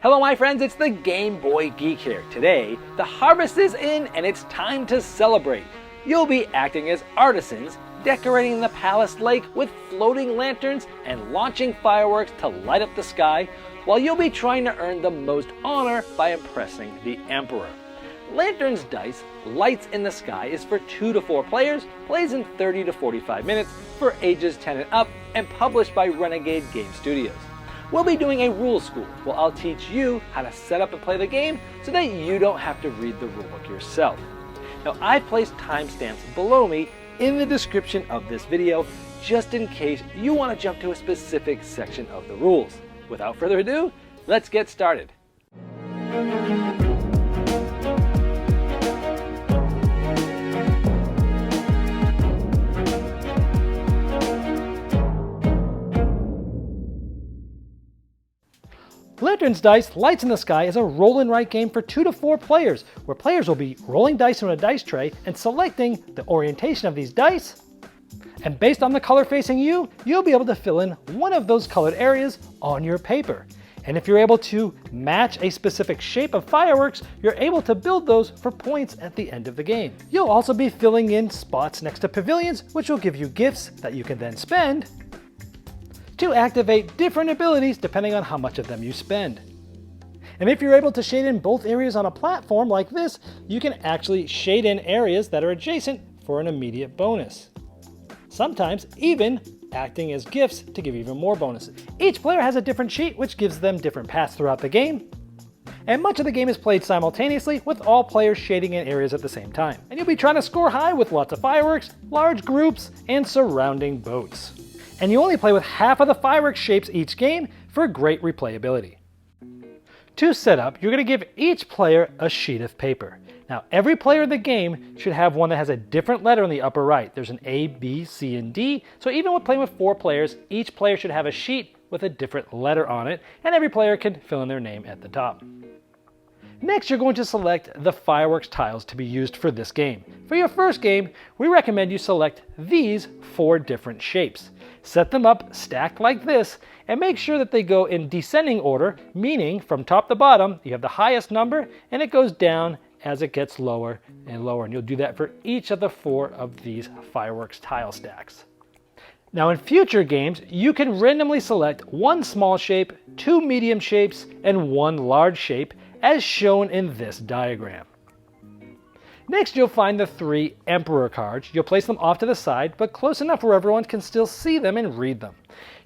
Hello my friends, it's the Game Boy Geek here. Today, the harvest is in and it's time to celebrate. You'll be acting as artisans, decorating the palace lake with floating lanterns and launching fireworks to light up the sky, while you'll be trying to earn the most honor by impressing the Emperor. Lanterns Dice Lights in the Sky is for 2 to 4 players, plays in 30 to 45 minutes, for ages 10 and up, and published by Renegade Game Studios. We'll be doing a rule school where I'll teach you how to set up and play the game so that you don't have to read the rulebook yourself. Now I've placed timestamps below me in the description of this video just in case you want to jump to a specific section of the rules. Without further ado, let's get started. Lanterns Dice Lights in the Sky is a roll and write game for 2 to 4 players, where players will be rolling dice on a dice tray and selecting the orientation of these dice. And based on the color facing you, you'll be able to fill in one of those colored areas on your paper. And if you're able to match a specific shape of fireworks, you're able to build those for points at the end of the game. You'll also be filling in spots next to pavilions, which will give you gifts that you can then spend to activate different abilities depending on how much of them you spend. And if you're able to shade in both areas on a platform like this, you can actually shade in areas that are adjacent for an immediate bonus. Sometimes even acting as gifts to give even more bonuses. Each player has a different sheet which gives them different paths throughout the game. And much of the game is played simultaneously with all players shading in areas at the same time. And you'll be trying to score high with lots of fireworks, large groups, and surrounding boats. And you only play with half of the fireworks shapes each game for great replayability. To set up, you're going to give each player a sheet of paper. Now, every player in the game should have one that has a different letter in the upper right. There's an A, B, C, and D. So even when playing with 4 players, each player should have a sheet with a different letter on it, and every player can fill in their name at the top. Next, you're going to select the fireworks tiles to be used for this game. For your first game, we recommend you select these 4 different shapes. Set them up stacked like this, and make sure that they go in descending order, meaning from top to bottom, you have the highest number, and it goes down as it gets lower and lower. And you'll do that for each of the 4 of these fireworks tile stacks. Now in future games, you can randomly select 1 small shape, 2 medium shapes, and 1 large shape, as shown in this diagram. Next, you'll find the 3 Emperor cards. You'll place them off to the side, but close enough where everyone can still see them and read them.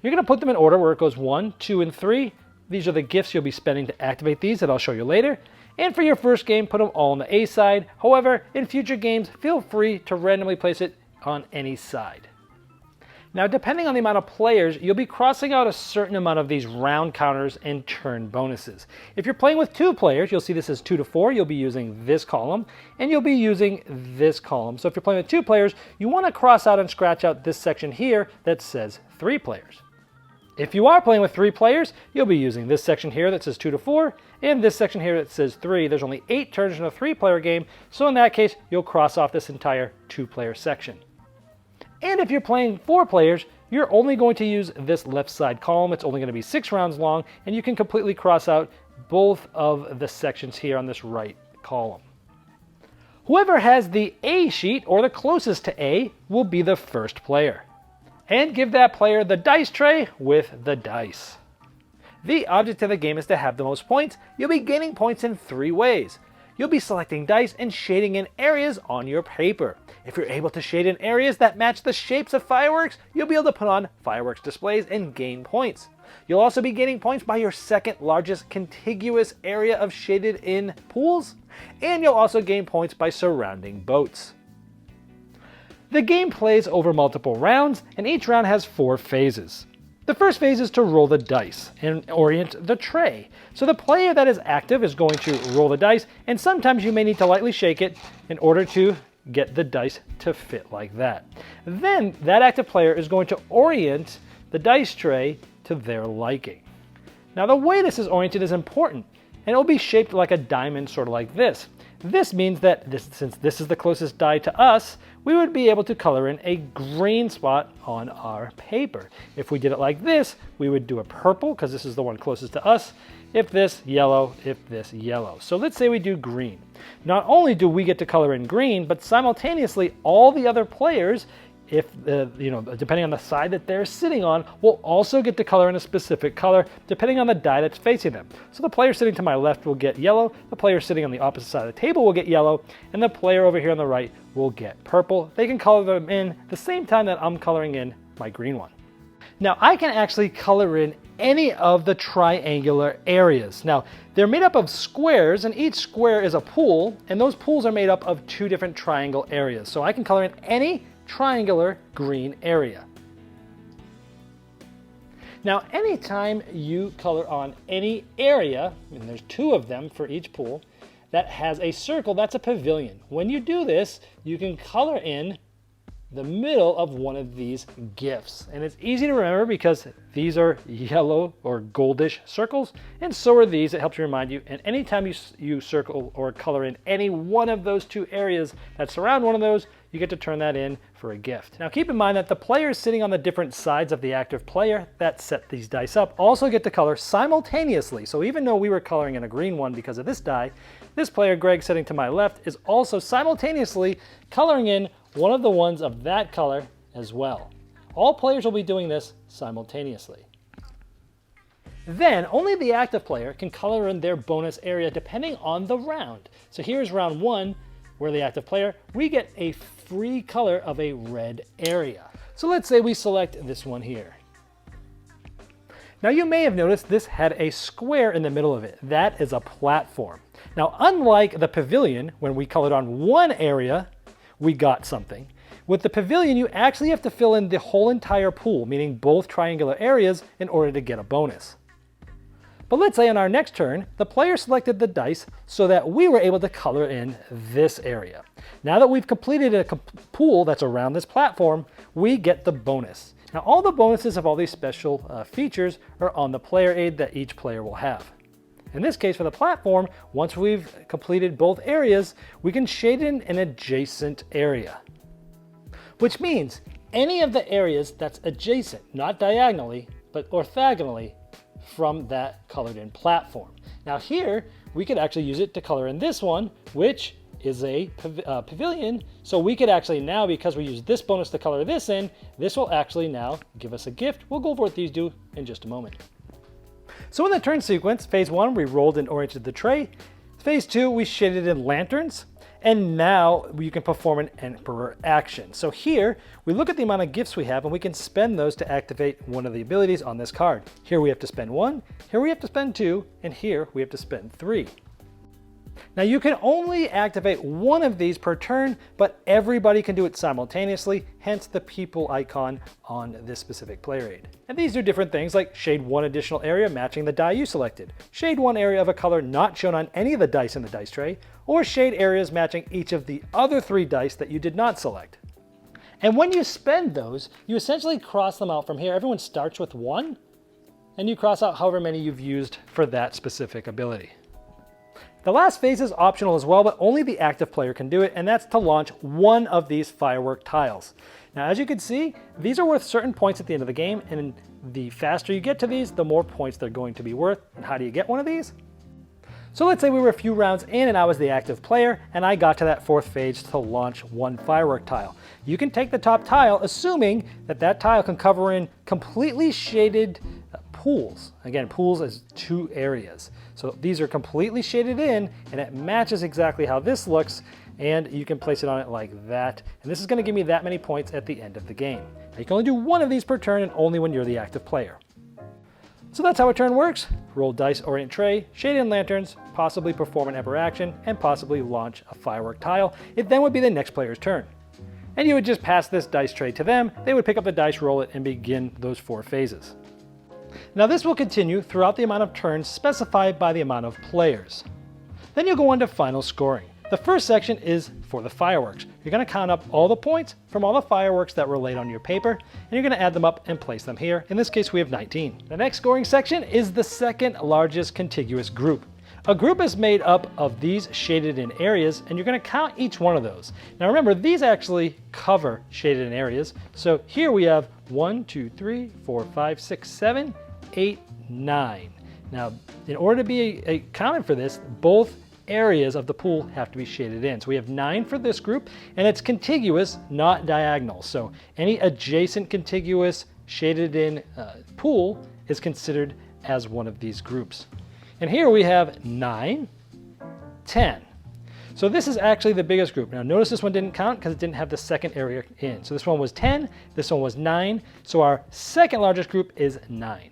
You're going to put them in order where it goes 1, 2, and 3. These are the gifts you'll be spending to activate these that I'll show you later. And for your first game, put them all on the A side. However, in future games, feel free to randomly place it on any side. Now, depending on the amount of players, you'll be crossing out a certain amount of these round counters and turn bonuses. If you're playing with 2 players, you'll see this is 2 to 4. You'll be using this column, and you'll be using this column. So if you're playing with 2 players, you want to cross out and scratch out this section here that says 3 players. If you are playing with 3 players, you'll be using this section here that says 2 to 4, and this section here that says 3. There's only 8 turns in a 3-player game, so in that case, you'll cross off this entire 2-player section. And if you're playing 4 players, you're only going to use this left side column. It's only going to be 6 rounds long, and you can completely cross out both of the sections here on this right column. Whoever has the A sheet, or the closest to A, will be the first player. And give that player the dice tray with the dice. The object of the game is to have the most points. You'll be gaining points in 3 ways. You'll be selecting dice and shading in areas on your paper. If you're able to shade in areas that match the shapes of fireworks, you'll be able to put on fireworks displays and gain points. You'll also be gaining points by your second largest contiguous area of shaded in pools, and you'll also gain points by surrounding boats. The game plays over multiple rounds, and each round has 4 phases. The first phase is to roll the dice and orient the tray. So the player that is active is going to roll the dice, and sometimes you may need to lightly shake it in order to get the dice to fit like that. Then that active player is going to orient the dice tray to their liking. Now the way this is oriented is important, and it will be shaped like a diamond, sort of like this. This means that since this is the closest die to us, we would be able to color in a green spot on our paper. If we did it like this, we would do a purple because this is the one closest to us, if this, yellow, if this, yellow. So let's say we do green. Not only do we get to color in green, but simultaneously all the other players, if depending on the side that they're sitting on, will also get to color in a specific color depending on the die that's facing them. So the player sitting to my left will get yellow, the player sitting on the opposite side of the table will get yellow, and the player over here on the right will get purple. They can color them in the same time that I'm coloring in my green one. Now I can actually color in any of the triangular areas. Now they're made up of squares, and each square is a pool, and those pools are made up of 2 different triangle areas. So I can color in any triangular green area. Now anytime you color on any area, and there's 2 of them for each pool, that has a circle, that's a pavilion. When you do this, you can color in the middle of one of these gifts. And it's easy to remember because these are yellow or goldish circles, and so are these. It helps you remind you. And anytime you circle or color in any one of those 2 areas that surround one of those, you get to turn that in for a gift. Now keep in mind that the players sitting on the different sides of the active player that set these dice up also get to color simultaneously. So even though we were coloring in a green one because of this die, this player, Greg, sitting to my left, is also simultaneously coloring in one of the ones of that color as well. All players will be doing this simultaneously. Then only the active player can color in their bonus area depending on the round. So here's round 1, where the active player, we get a free color of a red area. So let's say we select this one here. Now you may have noticed this had a square in the middle of it. That is a platform. Now unlike the pavilion, when we colored on one area, we got something. With the pavilion, you actually have to fill in the whole entire pool, meaning both triangular areas, in order to get a bonus. But let's say on our next turn, the player selected the dice so that we were able to color in this area. Now that we've completed a pool that's around this platform, we get the bonus. Now all the bonuses of all these special features are on the player aid that each player will have. In this case, for the platform, once we've completed both areas, we can shade in an adjacent area. Which means any of the areas that's adjacent, not diagonally, but orthogonally, from that colored in platform. Now here, we could actually use it to color in this one, which is a pavilion. So we could actually now, because we use this bonus to color this in, this will actually now give us a gift. We'll go over what these do in just a moment. So in the turn sequence, phase 1, we rolled and oriented the tray. Phase 2, we shaded in lanterns. And now you can perform an Emperor action. So here, we look at the amount of gifts we have and we can spend those to activate one of the abilities on this card. Here we have to spend 1, here we have to spend 2, and here we have to spend 3. Now you can only activate one of these per turn, but everybody can do it simultaneously, hence the people icon on this specific player aid. And these do different things like shade 1 additional area matching the die you selected, shade 1 area of a color not shown on any of the dice in the dice tray, or shade areas matching each of the other 3 dice that you did not select. And when you spend those, you essentially cross them out from here. Everyone starts with 1, and you cross out however many you've used for that specific ability. The last phase is optional as well, but only the active player can do it, and that's to launch one of these firework tiles. Now, as you can see, these are worth certain points at the end of the game, and the faster you get to these, the more points they're going to be worth. And how do you get one of these? So let's say we were a few rounds in and I was the active player, and I got to that 4th phase to launch one firework tile. You can take the top tile, assuming that that tile can cover in completely shaded pools. Again, pools is 2 areas. So these are completely shaded in, and it matches exactly how this looks, and you can place it on it like that. And this is going to give me that many points at the end of the game. Now, you can only do one of these per turn, and only when you're the active player. So that's how a turn works. Roll dice, orient tray, shade in lanterns, possibly perform an Emperor action, and possibly launch a firework tile. It then would be the next player's turn. And you would just pass this dice tray to them, they would pick up the dice, roll it, and begin those 4 phases. Now this will continue throughout the amount of turns specified by the amount of players. Then you'll go on to final scoring. The first section is for the fireworks. You're going to count up all the points from all the fireworks that were laid on your paper, and you're going to add them up and place them here. In this case, we have 19. The next scoring section is the second largest contiguous group. A group is made up of these shaded in areas, and you're going to count each one of those. Now remember, these actually cover shaded in areas. So here we have 1, 2, 3, 4, 5, 6, 7, 8, 9. Now, in order to be accounted for this, both areas of the pool have to be shaded in. So we have 9 for this group, and it's contiguous, not diagonal. So any adjacent contiguous shaded in pool is considered as one of these groups. And here we have 9, 10. So this is actually the biggest group. Now notice this one didn't count because it didn't have the second area in. So this one was 10, this one was 9. So our second largest group is 9.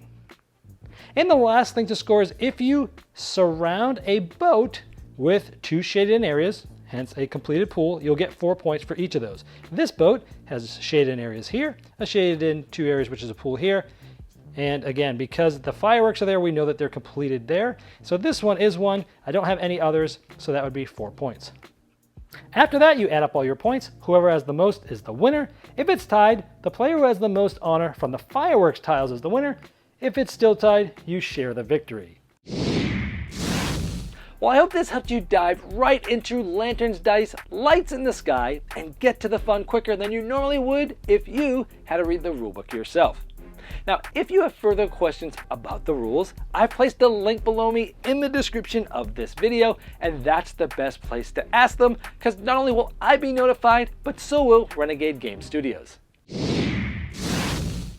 And the last thing to score is if you surround a boat with 2 shaded in areas, hence a completed pool, you'll get 4 points for each of those. This boat has shaded in areas here, a shaded in 2 areas, which is a pool here. And again, because the fireworks are there, we know that they're completed there. So this one is 1. I don't have any others, so that would be 4 points. After that, you add up all your points. Whoever has the most is the winner. If it's tied, the player who has the most honor from the fireworks tiles is the winner. If it's still tied, you share the victory. Well, I hope this helped you dive right into lanterns, dice, lights in the sky, and get to the fun quicker than you normally would if you had to read the rulebook yourself. Now, if you have further questions about the rules, I've placed a link below me in the description of this video, and that's the best place to ask them, because not only will I be notified, but so will Renegade Game Studios.